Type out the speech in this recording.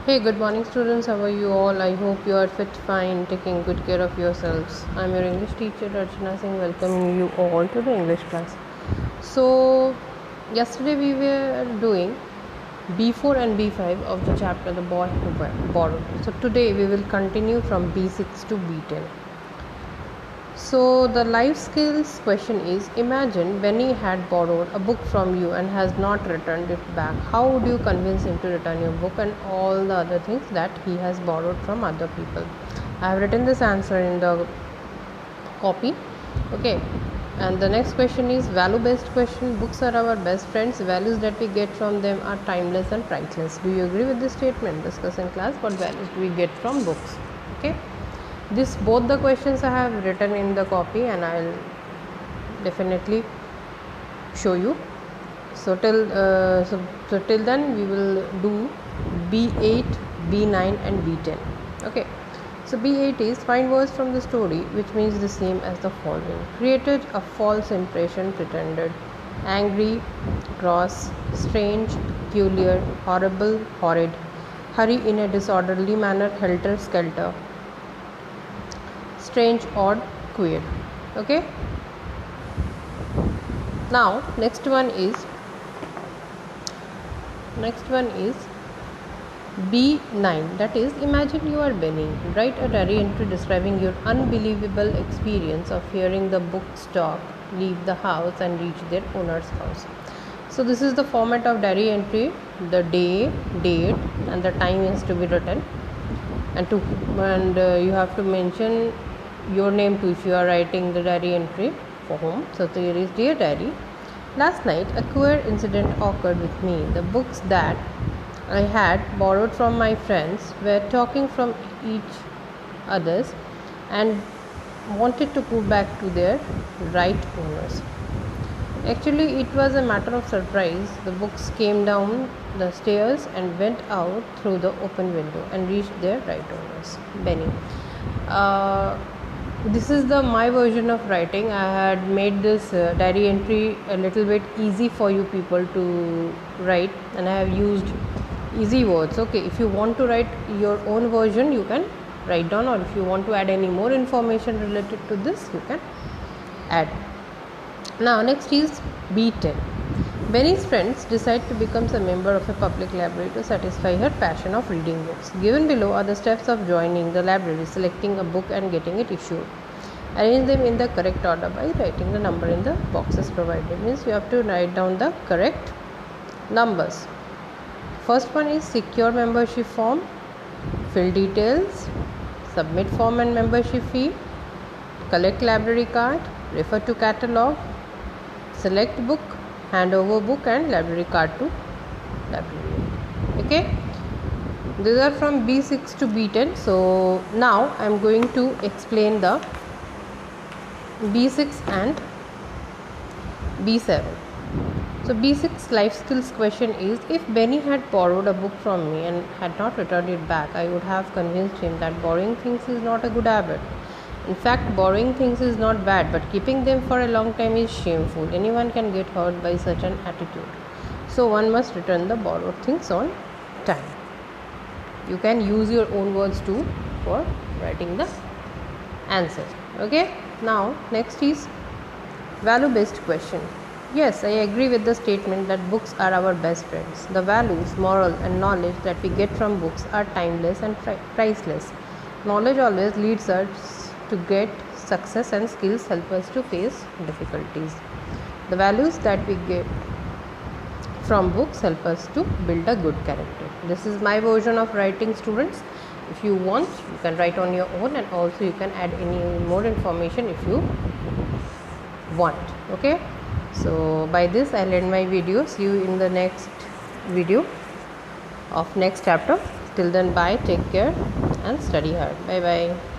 Hey, good morning, students. How are you all? I hope you are fit, fine, taking good care of yourselves. I'm your English teacher, Archana Singh, welcoming you all to the English class. So, yesterday we were doing B4 and B5 of the chapter The Boy Who Borrowed. So, today we will continue from B6 to B10. So, the life skills question is: imagine Benny had borrowed a book from you and has not returned it back. How would you convince him to return your book and all the other things that he has borrowed from other people? I have written this answer in the copy. Okay. And the next question is value based question. Books are our best friends. Values that we get from them are timeless and priceless. Do you agree with this statement? Discuss in class what values do we get from books. Okay. This both the questions I have written in the copy and I will definitely show you. So till then we will do B8, B9 and B10. Okay. So B8 is find words from the story which means the same as the following: created a false impression, pretended, angry, cross, strange, peculiar, horrible, horrid, hurry in a disorderly manner, helter skelter, strange, odd, queer. Okay. Now next one is B9, that is imagine you are Benny. Write a diary entry describing your unbelievable experience of hearing the book stock leave the house and reach their owner's house. So this is the format of diary entry. The day, date and the time is to be written, and you have to mention your name too if you are writing the diary entry for home. So there is: dear diary, last night a queer incident occurred with me. The books that I had borrowed from my friends were talking from each others and wanted to go back to their right owners. Actually, it was a matter of surprise. The books came down the stairs and went out through the open window and reached their right owners. Benny. This is my version of writing. I had made this diary entry a little bit easy for you people to write, and I have used easy words. Okay, if you want to write your own version, you can write down, or if you want to add any more information related to this, you can add. Now next is B10. Benny's friends decide to become a member of a public library to satisfy her passion of reading books. Given below are the steps of joining the library: selecting a book and getting it issued. Arrange them in the correct order by writing the number in the boxes provided. Means you have to write down the correct numbers. First one is secure membership form, fill details, submit form and membership fee, collect library card, refer to catalog, select book, hand over book and library card to librarian. Okay, these are from B6 to B10. So now I am going to explain the B6 and B7. So B6 life skills question is: if Benny had borrowed a book from me and had not returned it back, I would have convinced him that borrowing things is not a good habit. In fact, borrowing things is not bad, but keeping them for a long time is shameful. Anyone can get hurt by such an attitude. So one must return the borrowed things on time. You can use your own words too for writing the answer. Okay. Now next is value based question. Yes, I agree with the statement that books are our best friends. The values, moral and knowledge that we get from books are timeless and priceless. Knowledge always leads us to get success and skills help us to face difficulties. The values that we get from books help us to build a good character. This is my version of writing, students. If you want, you can write on your own, and also you can add any more information if you want. Okay. So by this I'll end my video. See you in the next video of next chapter. Till then, bye, take care and study hard. Bye bye.